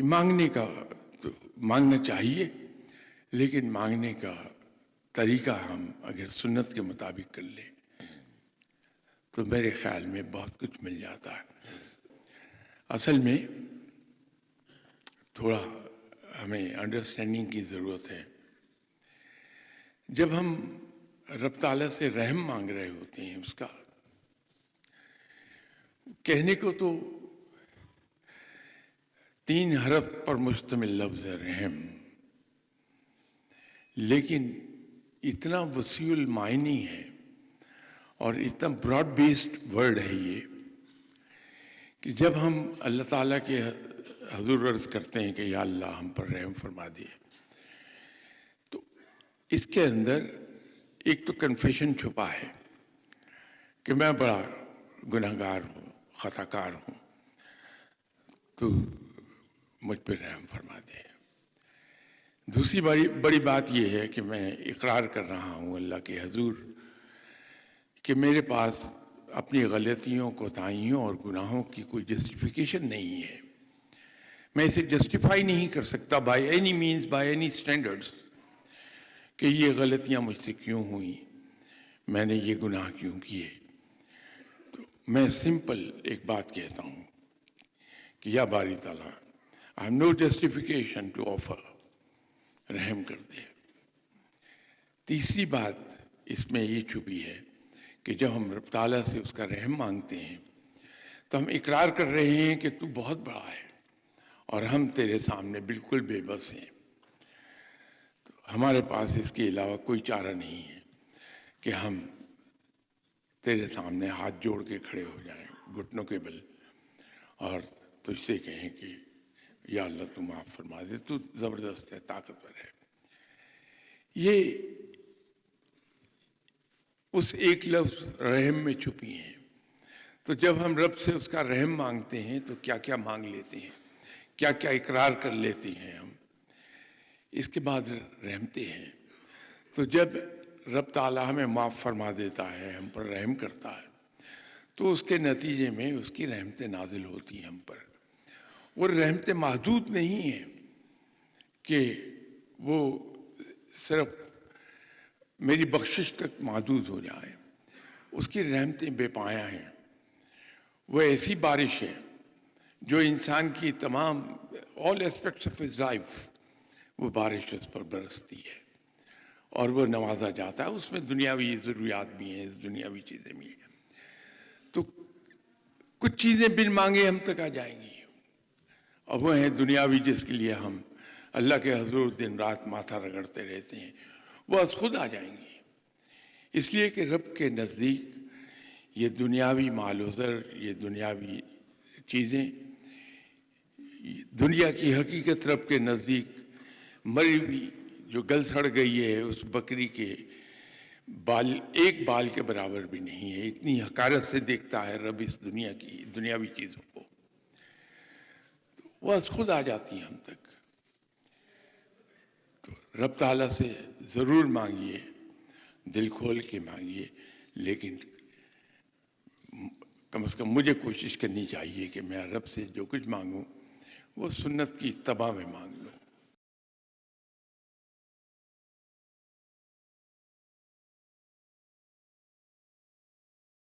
مانگنے کا تو مانگنا چاہیے، لیکن مانگنے کا طریقہ ہم اگر سنت کے مطابق کر لیں تو میرے خیال میں بہت کچھ مل جاتا ہے۔ اصل میں تھوڑا ہمیں انڈرسٹینڈنگ کی ضرورت ہے۔ جب ہم رب تعالیٰ سے رحم مانگ رہے ہوتے ہیں، اس کا کہنے کو تو 3 حرف پر مشتمل لفظ ہے رحم، لیکن اتنا وسیع المعانی ہے اور اتنا براڈ بیسڈ ورڈ ہے یہ کہ جب ہم اللہ تعالیٰ کے حضور عرض کرتے ہیں کہ یا اللہ ہم پر رحم فرما دیے، تو اس کے اندر ایک تو کنفیشن چھپا ہے کہ میں بڑا گنہگار ہوں، خطا کار ہوں، تو مجھ پہ رحم فرما دے۔ دوسری بڑی بات یہ ہے کہ میں اقرار کر رہا ہوں اللہ کے حضور کہ میرے پاس اپنی غلطیوں، کوتاہیوں اور گناہوں کی کوئی جسٹیفیکیشن نہیں ہے۔ میں اسے جسٹیفائی نہیں کر سکتا by any means, by any standards, کہ یہ غلطیاں مجھ سے کیوں ہوئیں، میں نے یہ گناہ کیوں کیے۔ تو میں سمپل ایک بات کہتا ہوں کہ یا باری تعالیٰ I have no justification to offer، رحم کر دے۔ تیسری بات اس میں یہ چھپی ہے کہ جب ہم رب تعالیٰ سے اس کا رحم مانگتے ہیں تو ہم اقرار کر رہے ہیں کہ تو بہت بڑا ہے اور ہم تیرے سامنے بالکل بے بس ہیں۔ تو ہمارے پاس اس کے علاوہ کوئی چارہ نہیں ہے کہ ہم تیرے سامنے ہاتھ جوڑ کے کھڑے ہو جائیں گھٹنوں کے بل اور تجھ سے کہیں کہ یا اللہ تو معاف فرما دے، تو زبردست ہے، طاقتور ہے۔ یہ اس ایک لفظ رحم میں چھپی ہیں۔ تو جب ہم رب سے اس کا رحم مانگتے ہیں تو کیا کیا مانگ لیتے ہیں، کیا کیا اقرار کر لیتے ہیں ہم، اس کے بعد رحمتے ہیں۔ تو جب رب تعالیٰ ہمیں معاف فرما دیتا ہے، ہم پر رحم کرتا ہے، تو اس کے نتیجے میں اس کی رحمتیں نازل ہوتی ہیں ہم پر۔ وہ رحمتیں محدود نہیں ہیں کہ وہ صرف میری بخشش تک محدود ہو جائیں، اس کی رحمتیں بے پایہ ہیں۔ وہ ایسی بارش ہے جو انسان کی تمام all aspects of his life، وہ بارش اس پر برستی ہے اور وہ نوازا جاتا ہے۔ اس میں دنیاوی ضروریات بھی ہیں، دنیاوی چیزیں بھی ہیں۔ تو کچھ چیزیں بن مانگے ہم تک آ جائیں گی، اور وہ ہیں دنیاوی جس کے لیے ہم اللہ کے حضور دن رات ماتھا رگڑتے رہتے ہیں، وہ از خود آ جائیں گی۔ اس لیے کہ رب کے نزدیک یہ دنیاوی مال و زر، یہ دنیاوی چیزیں، دنیا کی حقیقت رب کے نزدیک مری ہوئی جو گل سڑ گئی ہے اس بکری کے بال، ایک بال کے برابر بھی نہیں ہے۔ اتنی حقارت سے دیکھتا ہے رب اس دنیا کی دنیاوی چیزوں کو، وہ از خود آ جاتی ہیں ہم تک۔ تو رب تعالیٰ سے ضرور مانگیے، دل کھول کے مانگیے، لیکن کم از کم مجھے کوشش کرنی چاہیے کہ میں رب سے جو کچھ مانگوں وہ سنت کی اتباع میں مانگ لوں۔